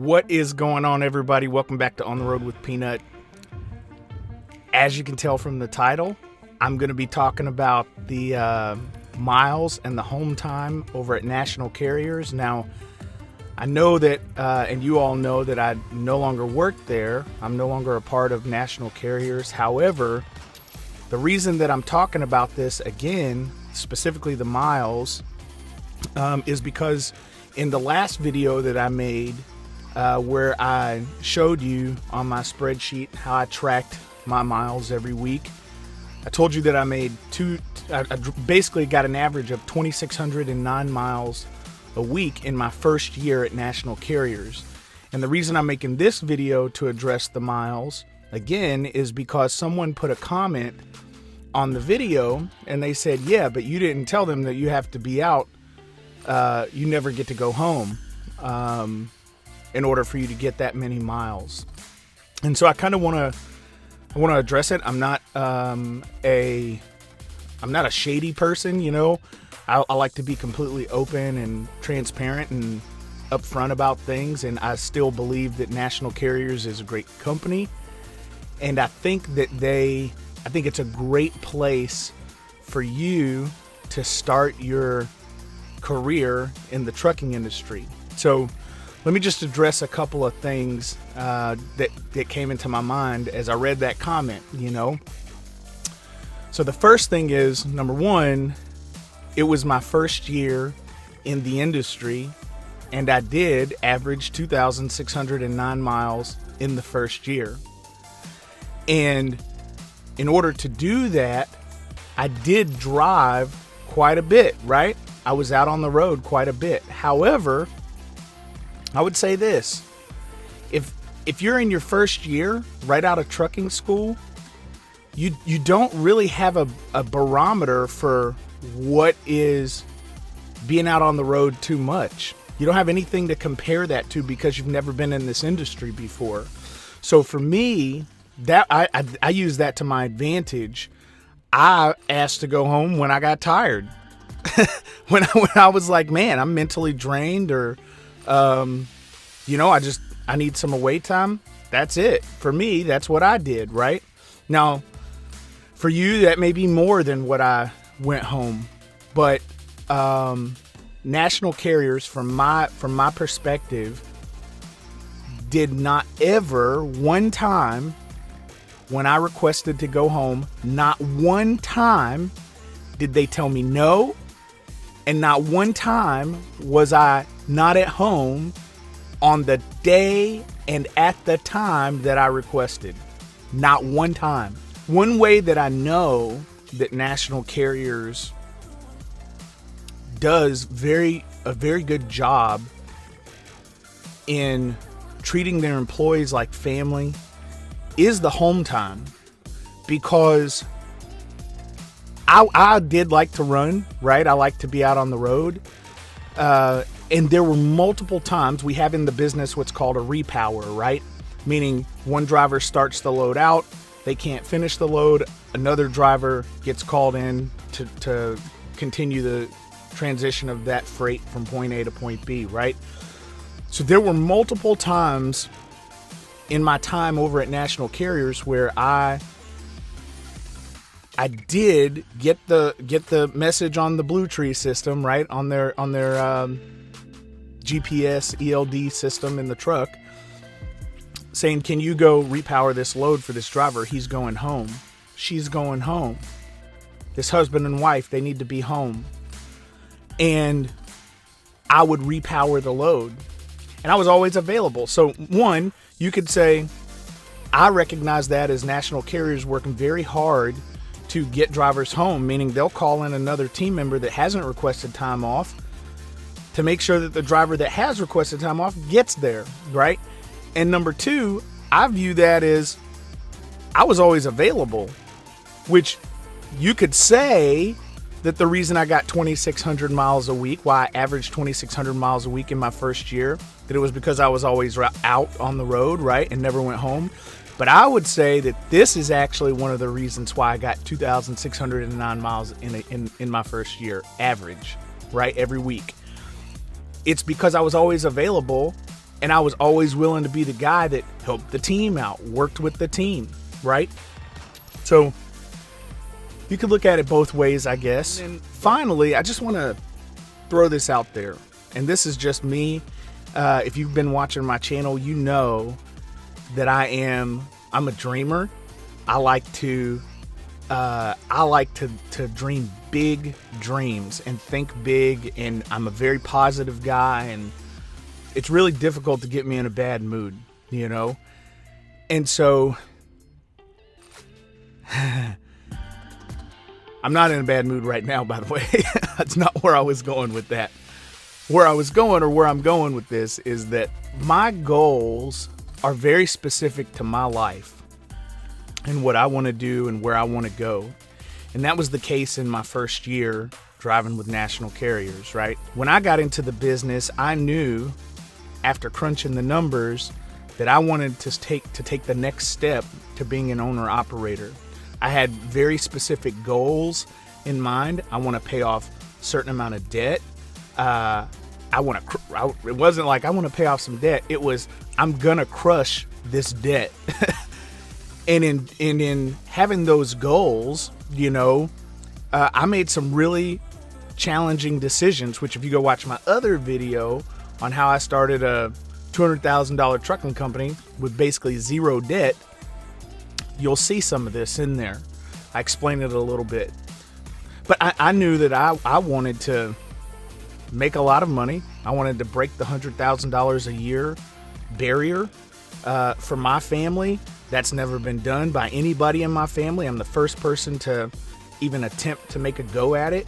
What is going on, everybody? Welcome back to On the Road with Peanut. As you can tell from the title, I'm going to be talking about the miles and the home time over at National Carriers. Now, I know that, and you all know that I no longer work there. I'm no longer a part of National Carriers. However, the reason that I'm talking about this again, specifically the miles, is because in the last video that I made, where I showed you on my spreadsheet how I tracked my miles every week, I told you that I made I basically got an average of 2,609 miles a week in my first year at National Carriers. And the reason I'm making this video to address the miles again is because someone put a comment on the video and they said, yeah, but you didn't tell them that you have to be out. You never get to go home in order for you to get that many miles. And so I kind of want to address it. I'm not a shady person, you know. I like to be completely open and transparent and upfront about things, and I still believe that National Carriers is a great company, and I think it's a great place for you to start your career in the trucking industry. So let me just address a couple of things that came into my mind as I read that comment, you know. So the first thing is, number one, it was my first year in the industry, and I did average 2,609 miles in the first year. And in order to do that, I did drive quite a bit, right? I was out on the road quite a bit. However, I would say this, if you're in your first year right out of trucking school, you don't really have a barometer for what is being out on the road too much. You don't have anything to compare that to because you've never been in this industry before. So for me, that I use that to my advantage. I asked to go home when I got tired. when I was like, man, I'm mentally drained, or you know, I need some away time. That's it. For me, that's what I did, right? Now, for you, that may be more than what I went home, but National Carriers, from my perspective, did not ever one time when I requested to go home, not one time did they tell me no, and not one time was I not at home on the day and at the time that I requested. Not one time. One way that I know that National Carriers does a very good job in treating their employees like family is the home time, because I did like to run, right? I like to be out on the road. And there were multiple times we have in the business what's called a repower, right? Meaning one driver starts the load out, they can't finish the load, another driver gets called in to continue the transition of that freight from point A to point B, right? So there were multiple times in my time over at National Carriers where I did get the message on the Blue Tree system, right, on their GPS ELD system in the truck, saying, can you go repower this load for this driver? He's going home. She's going home. This husband and wife, they need to be home. And I would repower the load, and I was always available. So one, you could say, I recognize that as National Carriers working very hard to get drivers home, meaning they'll call in another team member that hasn't requested time off to make sure that the driver that has requested time off gets there, right? And number two, I view that as I was always available, which you could say that the reason I got 2,600 miles a week, why I averaged 2,600 miles a week in my first year, that it was because I was always out on the road, right, and never went home. But I would say that this is actually one of the reasons why I got 2,609 miles in my first year, average, right, every week. It's because I was always available And I was always willing to be the guy that helped the team out, worked with the team, right? So you could look at it both ways, I guess. And finally, I just want to throw this out there. And this is just me. If you've been watching my channel, you know that I'm a dreamer. I like to dream big dreams and think big, and I'm a very positive guy, and it's really difficult to get me in a bad mood, you know? And so I'm not in a bad mood right now, by the way. That's not where I was going with that. Where I was going, or where I'm going with this, is that my goals are very specific to my life and what I want to do and where I want to go. And that was the case in my first year driving with national carriers, right? When I got into the business, I knew after crunching the numbers that I wanted to take the next step to being an owner operator. I had very specific goals in mind. I want to pay off a certain amount of debt. It wasn't like I want to pay off some debt. It was, I'm gonna crush this debt. And in having those goals, you know, I made some really challenging decisions, which if you go watch my other video on how I started a $200,000 trucking company with basically zero debt, you'll see some of this in there. I explain it a little bit. But I knew that I wanted to make a lot of money. I wanted to break the $100,000 a year barrier for my family. That's never been done by anybody in my family. I'm the first person to even attempt to make a go at it.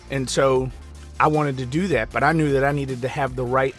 And so I wanted to do that, but I knew that I needed to have the right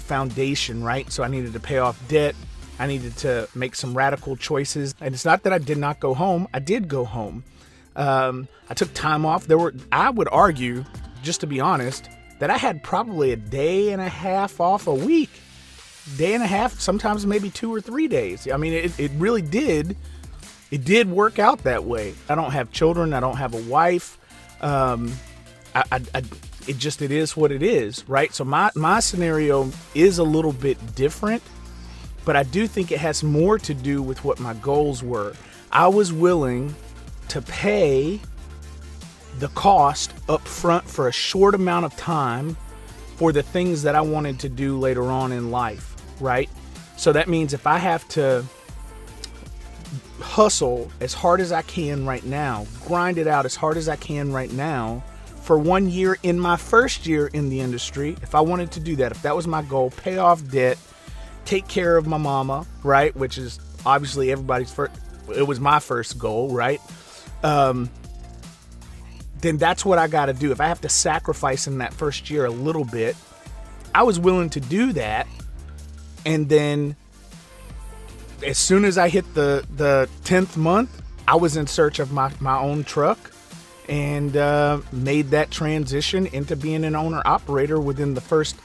foundation, right? So I needed to pay off debt. I needed to make some radical choices. And it's not that I did not go home. I did go home. I took time off. I would argue, just to be honest, that I had probably a day and a half off a week. Day and a half, sometimes maybe 2 or 3 days. I mean, it really did. It did work out that way. I don't have children. I don't have a wife. It is what it is, right? So my scenario is a little bit different, but I do think it has more to do with what my goals were. I was willing to pay the cost up front for a short amount of time for the things that I wanted to do later on in life, right? So that means if I have to hustle as hard as I can right now, grind it out as hard as I can right now for 1 year in my first year in the industry, if I wanted to do that, if that was my goal, pay off debt, take care of my mama, right? Which is obviously everybody's first, it was my first goal, right? Then that's what I got to do. If I have to sacrifice in that first year a little bit, I was willing to do that. And then as soon as I hit the 10th month, I was in search of my own truck and made that transition into being an owner operator within the first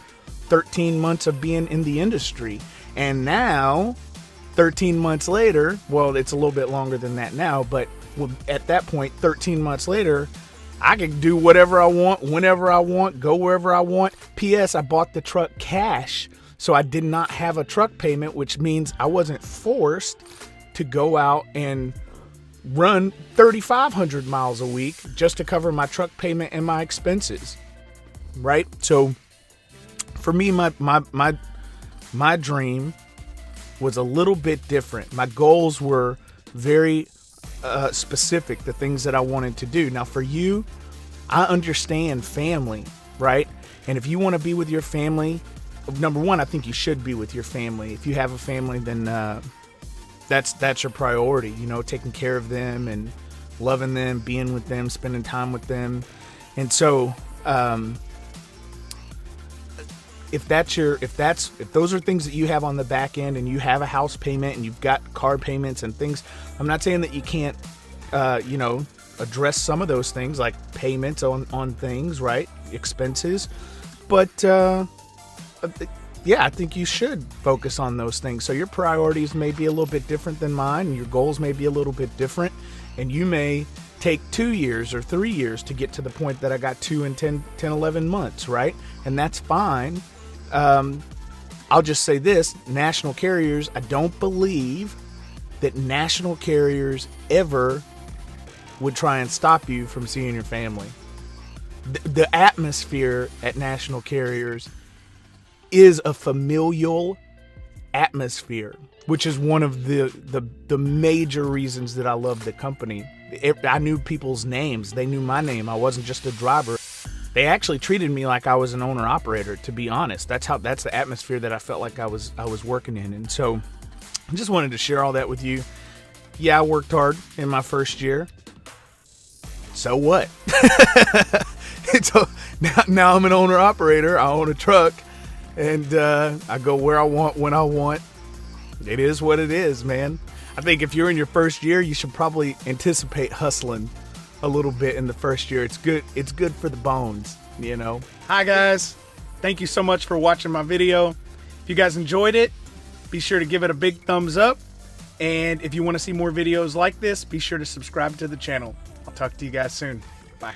13 months of being in the industry. And now 13 months later, well, it's a little bit longer than that now, but at that point, 13 months later, I can do whatever I want, whenever I want, go wherever I want. P.S. I bought the truck cash, so I did not have a truck payment, which means I wasn't forced to go out and run 3,500 miles a week just to cover my truck payment and my expenses, right? So for me, my dream was a little bit different. My goals were very specific, the things that I wanted to do. Now for you, I understand family, right? And if you want to be with your family, number one, I think you should be with your family. If you have a family, then that's your priority, you know, taking care of them and loving them, being with them, spending time with them. And so if those are things that you have on the back end and you have a house payment and you've got car payments and things, I'm not saying that you can't, address some of those things like payments on things, right? Expenses. But, yeah, I think you should focus on those things. So your priorities may be a little bit different than mine, and your goals may be a little bit different, and you may take 2 years or 3 years to get to the point that I got 2 and 10, 11 months, right? And that's fine. I'll just say this, national carriers, I don't believe that national carriers ever would try and stop you from seeing your family. The atmosphere at national carriers is a familial atmosphere, which is one of the major reasons that I love the company. I knew people's names. They knew my name. I wasn't just a driver. They actually treated me like I was an owner operator, to be honest. That's the atmosphere that I felt like I was working in. And so I just wanted to share all that with you. Yeah, I worked hard in my first year. So what? Now I'm an owner operator. I own a truck, and I go where I want when I want. It is what it is, man. I think if you're in your first year, you should probably anticipate hustling a little bit in the first year. It's good for the bones, you know. Hi guys, thank you so much for watching my video. If you guys enjoyed it, be sure to give it a big thumbs up, and if you want to see more videos like this, be sure to subscribe to the channel. I'll talk to you guys soon. Bye.